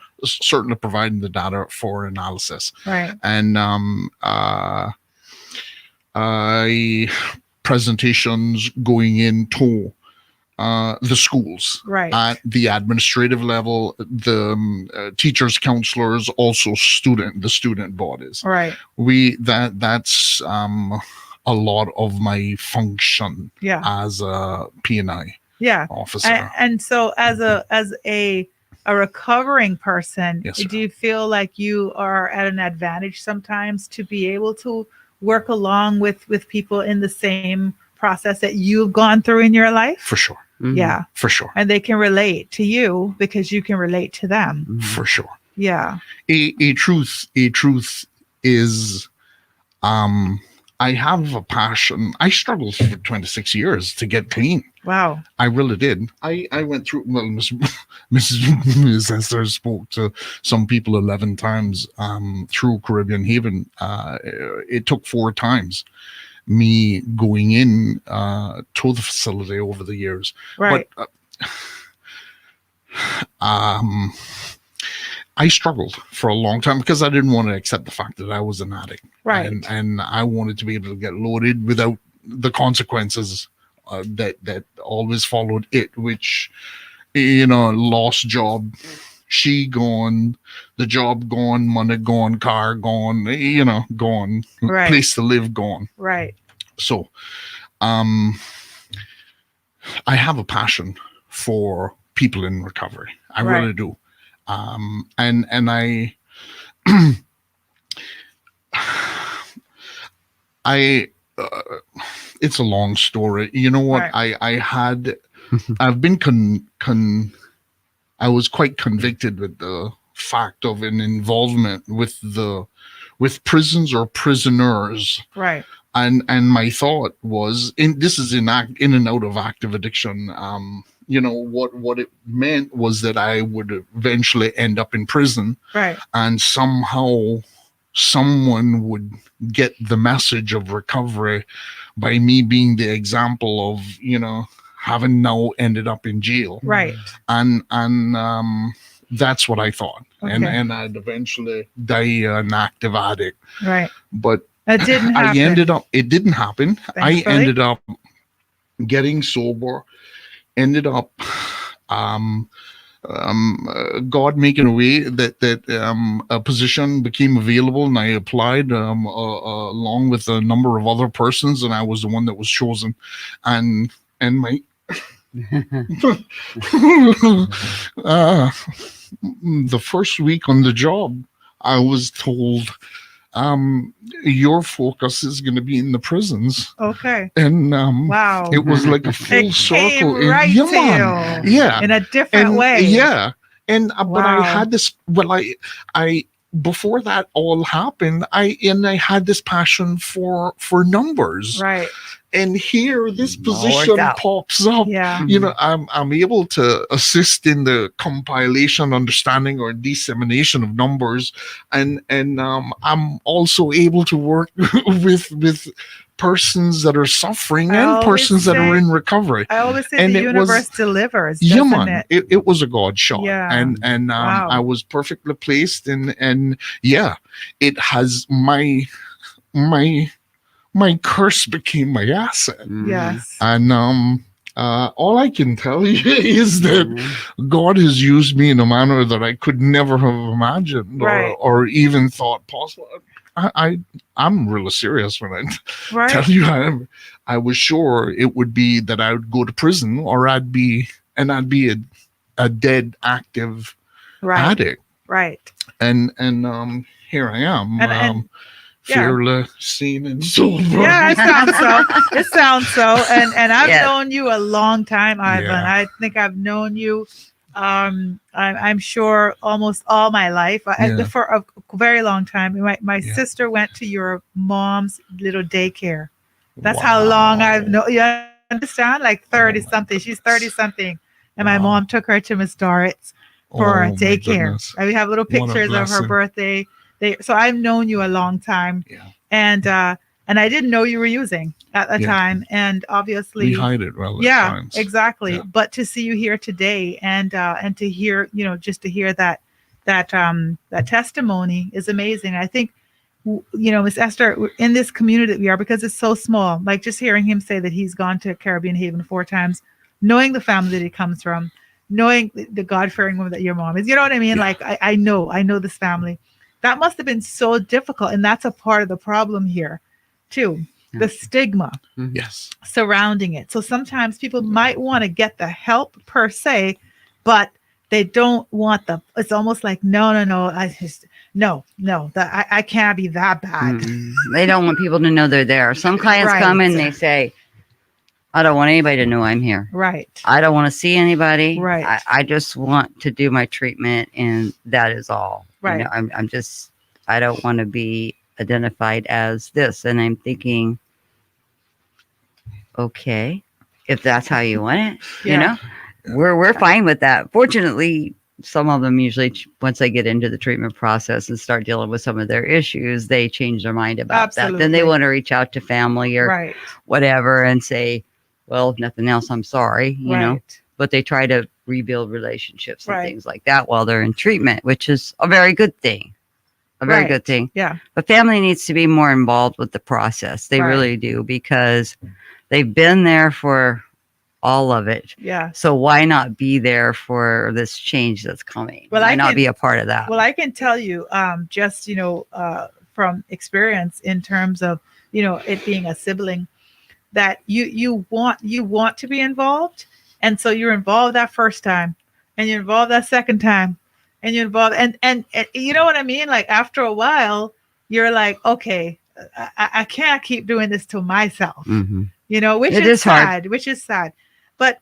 providing the data for analysis. Right. And presentations going into the schools, Right. at the administrative level, the teachers, counselors, also the student bodies. Right. That's a lot of my function Yeah. as a P&I Yeah. officer. And so as a recovering person, Yes, do sir. you feel like you are at an advantage sometimes to be able to work along with people in the same process that you've gone through in your life? For sure. Yeah. For sure. And they can relate to you because you can relate to them. For sure. Yeah. A truth is, I have a passion. I struggled for 26 years to get clean. Wow. I really did. I went through, well, Mrs. Esther spoke to some people 11 times through Caribbean Haven. It took 4 times me going in to the facility over the years. Right. But I struggled for a long time because I didn't want to accept the fact that I was an addict. Right. And I wanted to be able to get loaded without the consequences that always followed it, which, lost job, she gone, the job gone, money gone, car gone, gone, Right. place to live gone. Right. So, I have a passion for people in recovery. I Right. really do. And I, it's a long story. You know what? Right. I've been I was quite convicted with the fact of an involvement with prisons or prisoners. Right. And my thought was, this is in and out of active addiction. What it meant was that I would eventually end up in prison. Right. And somehow someone would get the message of recovery by me being the example of, having now ended up in jail. Right. And that's what I thought. Okay. And I'd eventually die an active addict. Right. But it didn't happen. It didn't happen. Thankfully. I ended up getting sober, ended up God making a way that a position became available, and I applied along with a number of other persons, and I was the one that was chosen. And my the first week on the job, I was told, your focus is going to be in the prisons. Okay. And wow, it was like a full it circle. Came right yeah, to man. you. Yeah, in a different way. Yeah, and but I Wow. had this. Well, I before that all happened, I had this passion for numbers. Right. And here, this All worked position out. pops up. Yeah. I'm able to assist in the compilation, understanding, or dissemination of numbers, and I'm also able to work with persons that are suffering and always persons that are say- in recovery. I always say And the it universe was- delivers, Yeah, doesn't man, it? it was a God shot. Yeah. And Wow. I was perfectly placed, and yeah, it has my curse became my asset. Yes. And all I can tell you is that God has used me in a manner that I could never have imagined Right. or even thought possible. I'm really serious when I Right. tell you I was sure it would be that I would go to prison, or I'd be a dead active Right. addict. Right. And here I am. And yeah. fearless, seen, and sober. Yeah, it sounds so. And I've Yeah. known you a long time, Ivan. Yeah. I think I've known you I'm sure almost all my life. Yeah. For a very long time. My Yeah. sister went to your mom's little daycare. That's how long I've known. You understand? Like 30 something. She's 30 something. And my Wow. mom took her to Miss Dorrit's for Oh, my daycare. goodness. And we have little What a pictures of her blessing. birthday. So I've known you a long time. Yeah. And I didn't know you were using at the Yeah. time. And obviously We hide it well at yeah, times. exactly. Yeah. But to see you here today and to hear, just to hear that testimony is amazing. I think, Miss Esther, in this community that we are, because it's so small, like just hearing him say that he's gone to Caribbean Haven 4 times, knowing the family that he comes from, knowing the God-fearing woman that your mom is. You know what I mean? Yeah. Like I know this family. That must have been so difficult, and that's a part of the problem here, too. The stigma Yes. surrounding it. So sometimes people might want to get the help per se, but they don't want the. It's almost like no. I can't be that bad. They don't want people to know they're there. Some clients come Right. and they say, I don't want anybody to know I'm here. Right. I don't want to see anybody. Right. I just want to do my treatment, and that is all. Right. You know, I'm just, I don't want to be identified as this. And I'm thinking, okay, if that's how you want it, Yeah. you know, we're fine with that. Fortunately, some of them usually, once they get into the treatment process and start dealing with some of their issues, they change their mind about that. Then they Absolutely. want to reach out to family or Right. whatever and say, well, if nothing else, I'm sorry, you know, Right. but they try to rebuild relationships and Right. things like that while they're in treatment, which is a very good thing. A very Right. good thing. Yeah. But family needs to be more involved with the process. They Right. really do, because they've been there for all of it. Yeah. So why not be there for this change that's coming? Well, why I not can- be a part of that? Well, I can tell you, just from experience in terms of it being a sibling, that you want to be involved, and so you're involved that first time, and you're involved that second time, and you're involved, and you know what I mean. Like after a while, you're like, okay, I can't keep doing this to myself, Mhm. which It is is hard. sad, which is sad. But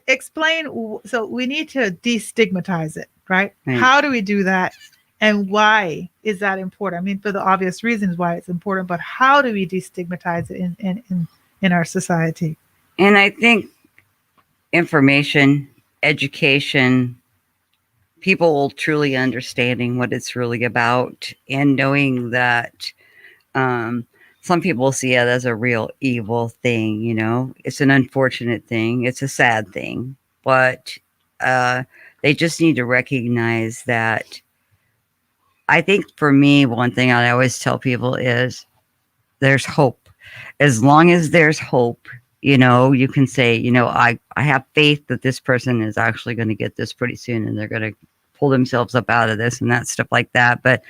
explain. So we need to destigmatize it, right? Right. How do we do that? And why is that important? I mean, for the obvious reasons why it's important, but how do we destigmatize it in our society? And I think information, education, people truly understanding what it's really about, and knowing that some people see it as a real evil thing. You know, it's an unfortunate thing, it's a sad thing, but they just need to recognize that. I think for me, one thing I always tell people is there's hope. As long as there's hope, you can say, I have faith that this person is actually going to get this pretty soon, and they're going to pull themselves up out of this and that stuff like that. But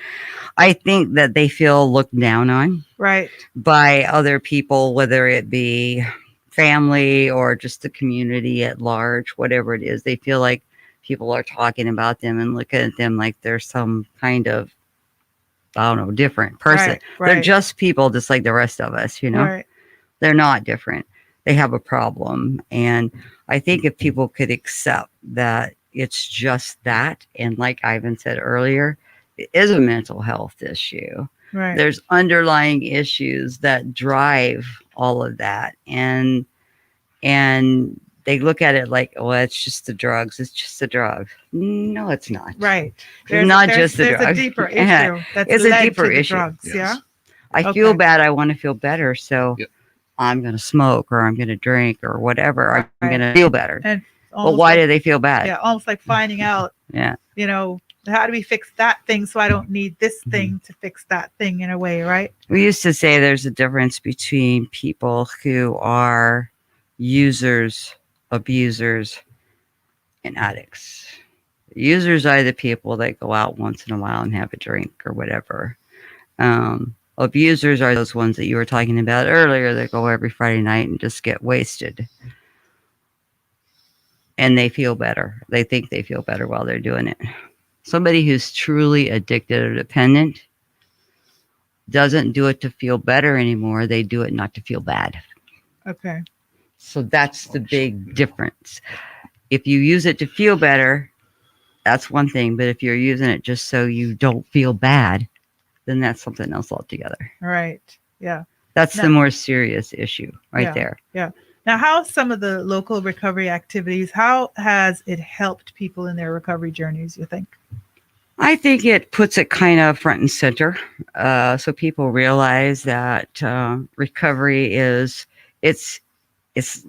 I think that they feel looked down on, Right. by other people, whether it be family or just the community at large, whatever it is. They feel like people are talking about them and looking at them like they're some kind of, I don't know, different person. Right. They're just people just like the rest of us, Right. They're not different. They have a problem. And I think if people could accept that it's just that, and like Ivan said earlier, it is a mental health issue. Right. There's underlying issues that drive all of that. And they look at it like, oh, it's just the drugs. It's just a drug. No, it's not. Right. It's not just the There's drug. a deeper issue Yeah. that's It's a led deeper to the issue. drugs. Yes. Yeah. I feel Okay. bad. I want to feel better. So Yep. I'm going to smoke, or I'm going to drink, or whatever. I'm Right. going to feel better. And But almost why like, do they feel bad? yeah, almost like finding out, Yeah. how do we fix that thing so I don't need this Mm-hmm. thing to fix that thing in a way, right? We used to say there's a difference between people who are users, abusers, and addicts. Users are the people that go out once in a while and have a drink or whatever. Abusers are those ones that you were talking about earlier that go every Friday night and just get wasted. And they feel better. They think they feel better while they're doing it. Somebody who's truly addicted or dependent doesn't do it to feel better anymore. They do it not to feel bad. Okay. So that's the big difference. If you use it to feel better, that's one thing. But if you're using it just so you don't feel bad, then that's something else altogether. Right. Yeah. That's the No. more serious issue right there. Now, how some of the local recovery activities, how has it helped people in their recovery journeys, you think? I think it puts it kind of front and center, so people realize that recovery is it's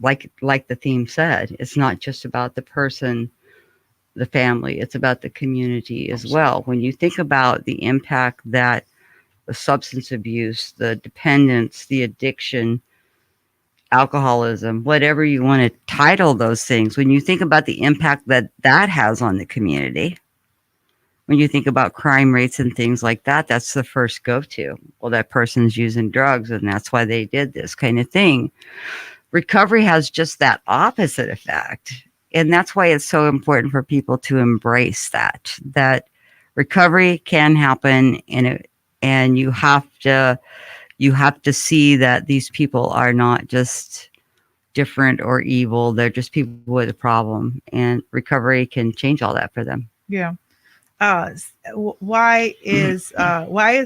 like the theme said. It's not just about the person, the family. It's about the community as well. When you think about the impact that the substance abuse, the dependence, the addiction alcoholism, whatever you want to title those things, when you think about the impact that that has on the community, when you think about crime rates and things like that, that's the first go-to. Well, that person's using drugs and that's why they did this kind of thing. Recovery has just that opposite effect. And that's why it's so important for people to embrace that recovery can happen and you have to see that these people are not just different or evil. They're just people with a problem, and recovery can change all that for them. Yeah. Why is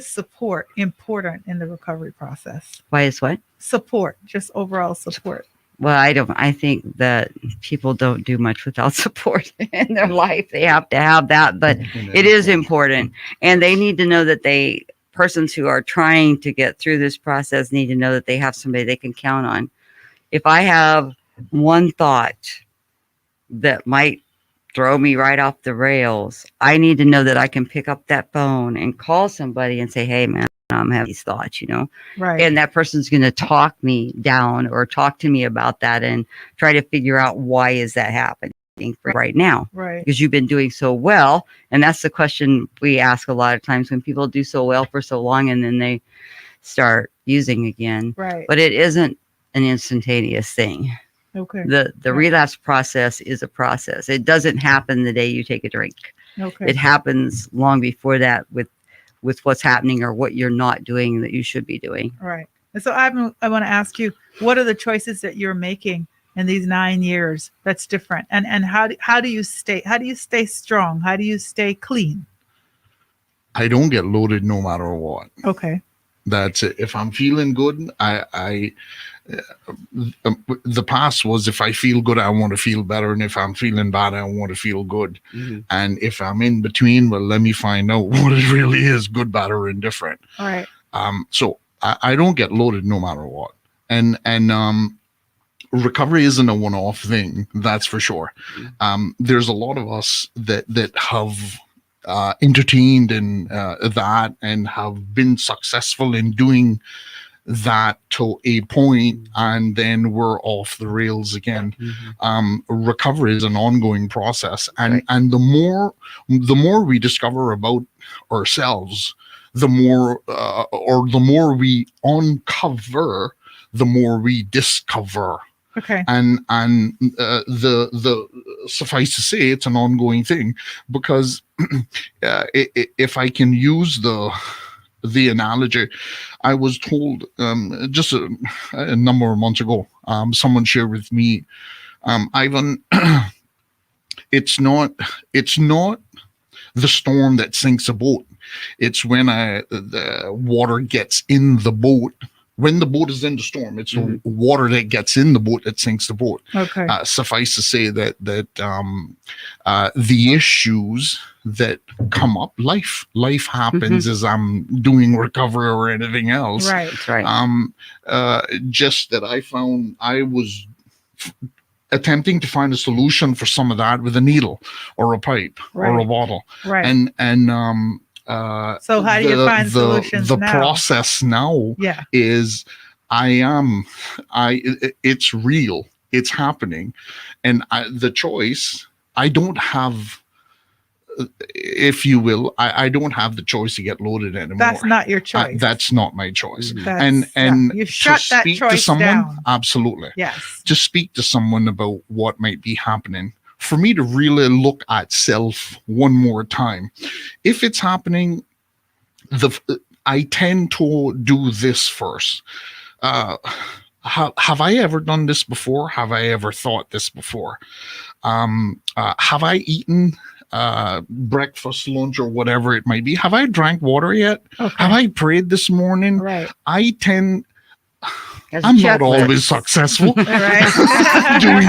support important in the recovery process? Why is what? Support, just overall support. Well, I think that people don't do much without support in their life. They have to have that, but it is important. And they need to know that persons who are trying to get through this process need to know that they have somebody they can count on. If I have one thought that might throw me right off the rails, I need to know that I can pick up that phone and call somebody and say, hey, man, I'm having these thoughts, Right. And that person's going to talk me down or talk to me about that and try to figure out why is that happening right now. Right. Because you've been doing so well. And that's the question we ask a lot of times when people do so well for so long and then they start using again. Right. But it isn't an instantaneous thing. Okay. The relapse process is a process. It doesn't happen the day you take a drink. Okay. It happens long before that with what's happening or what you're not doing that you should be doing. Right. And so I want to ask you, what are the choices that you're making in these 9 years that's different? And how do you stay strong? How do you stay clean? I don't get loaded no matter what. Okay. That's it. If I'm feeling good, the past was if I feel good, I want to feel better. And if I'm feeling bad, I want to feel good. Mm-hmm. And if I'm in between, well, let me find out what it really is, good, bad, or indifferent. All right. So I don't get loaded no matter what. And recovery isn't a one-off thing. That's for sure. There's a lot of us that have entertained in that and have been successful in doing that to a point, and then we're off the rails again. Recovery is an ongoing process, and the more we discover about ourselves, the more we uncover, the more we discover. Okay. And the suffice to say, it's an ongoing thing, because if I can use the analogy, I was told just a number of months ago, someone shared with me, Ivan, it's not the storm that sinks a boat. It's when the water gets in the boat. When the boat is in the storm, it's the water that gets in the boat that sinks the boat. Okay. Suffice to say that the issues that come up, life happens as I'm doing recovery or anything else. Right. That's right. Just that I found I was attempting to find a solution for some of that with a needle or a pipe or a bottle. Right. And so how do you find solutions the now? process now is it's real, it's happening, and the choice, I don't have, if you will, I don't have the choice to get loaded anymore. That's not your choice. That's not my choice. And you shut that choice down. Absolutely. Yes. To speak to someone about what might be happening, for me to really look at self one more time. If it's happening, I tend to do this first. Have I ever done this before? Have I ever thought this before? Have I eaten breakfast, lunch, or whatever it might be? Have I drank water yet? Okay. Have I prayed this morning? Right. I'm not always successful doing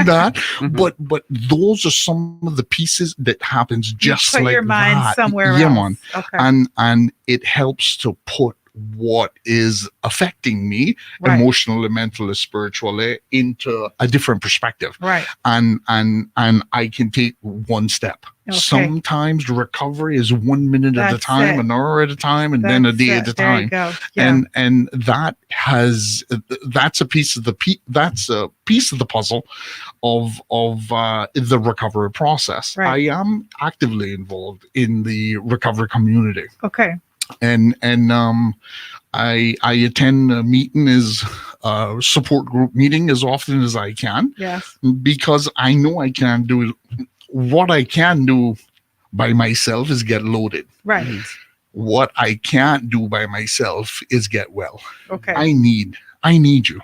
that, but those are some of the pieces that happens just put like your mind that. somewhere yeah, else. Man. Okay. And it helps to put what is affecting me emotionally, mentally, spiritually into a different perspective. Right. And I can take one step Okay. Sometimes recovery is 1 minute at a That's time, it. an hour at a time, and then a day at a There you time. go. Yeah. And that's a piece of the puzzle of the recovery process. Right. I am actively involved in the recovery community, Okay. and I attend a meeting as support group meeting as often as I can, Yes. because I know I can't do what I can do by myself is get loaded. Right. What I can't do by myself is get well. Okay. I need you.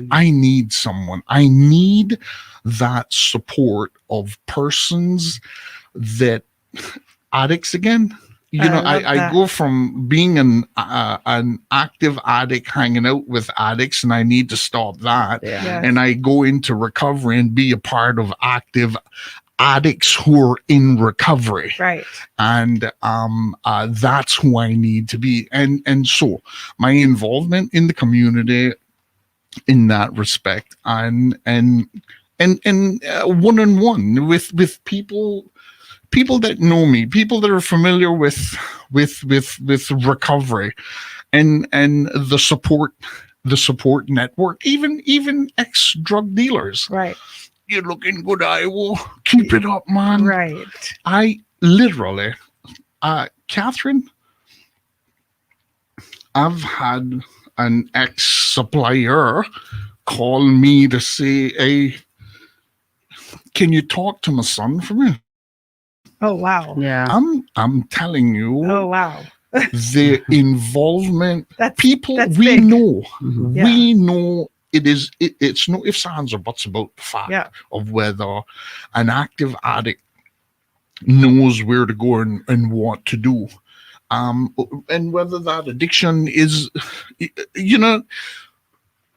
I need someone. I need that support of persons that addicts again. I go from being an active addict hanging out with addicts, and I need to stop that. Yeah. Yes. And I go into recovery and be a part of active addicts who are in recovery. Right. And that's who I need to be. And so my involvement in the community in that respect, and one-on-one with people that know me, people that are familiar with recovery, and the support network, even ex-drug dealers. Right. You're looking good, Iowa. Keep it up, man. Right. I literally, Catherine, I've had an ex-supplier call me to say, hey, can you talk to my son for me? Oh wow. Yeah. I'm telling you, Oh wow. the involvement, That's people that's we big. know, Mhm. Yeah. we know it's no ifs, ands, or buts about the fact Yeah. of whether an active addict knows where to go and what to do. And whether that addiction is,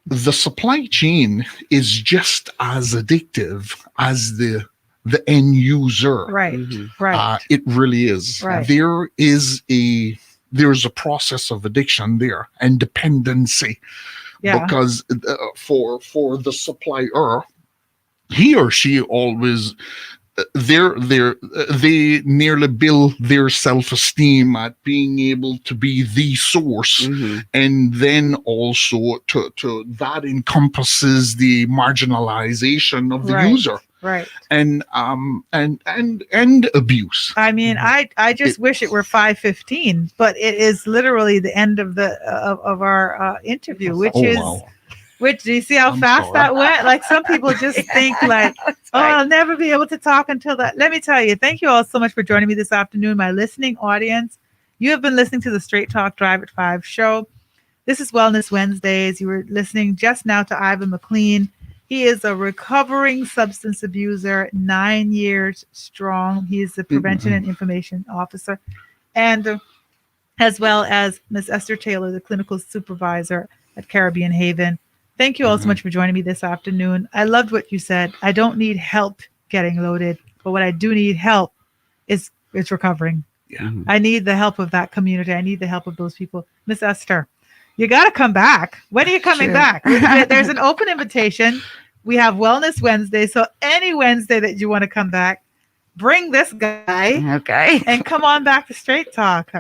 the supply chain is just as addictive as the end user. Right. Mhm. Right. It really is. Right. There's a process of addiction there and dependency, Yeah. because for the supplier, he or she always they nearly build their self-esteem at being able to be the source, Mhm. and then also to that encompasses the marginalization of the Right. user, Right. and abuse. I mean, I just wish it were 5:15, but it is literally the end of the of our interview, which Oh, is wow. which. Do you see how I'm fast sorry. that went? Like some people just think like, oh, I'll never be able to talk until that. Let me tell you, thank you all so much for joining me this afternoon, my listening audience. You have been listening to the Straight Talk Drive at 5 show. This is Wellness Wednesdays. You were listening just now to Ivan McLean. He is a recovering substance abuser, 9 years strong. He is the prevention and information officer, and as well as Miss Esther Taylor, the clinical supervisor at Caribbean Haven. Thank you all so much for joining me this afternoon. I loved what you said. I don't need help getting loaded, but what I do need help is recovering. Yeah. I need the help of that community. I need the help of those people. Miss Esther, you got to come back. When are you coming Sure. back? There's an open invitation. We have Wellness Wednesday. So any Wednesday that you want to come back, bring this guy Okay. and come on back to Straight Talk.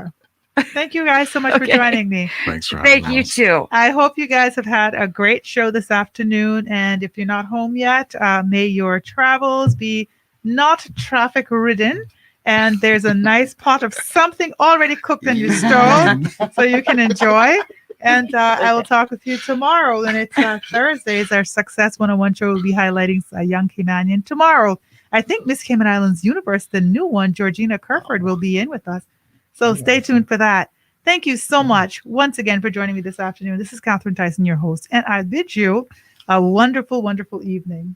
Thank you guys so much for Okay. joining me. Thanks for having Thank you us. too. I hope you guys have had a great show this afternoon. And if you're not home yet, may your travels be not traffic ridden. And there's a nice pot of something already cooked on your stove so you can enjoy. And I will talk with you tomorrow. And it's Thursdays. Our Success 101 show will be highlighting young Caymanian tomorrow. I think Miss Cayman Islands Universe, the new one, Georgina Kerford, will be in with us. So stay tuned for that. Thank you so much once again for joining me this afternoon. This is Catherine Tyson, your host, and I bid you a wonderful, wonderful evening.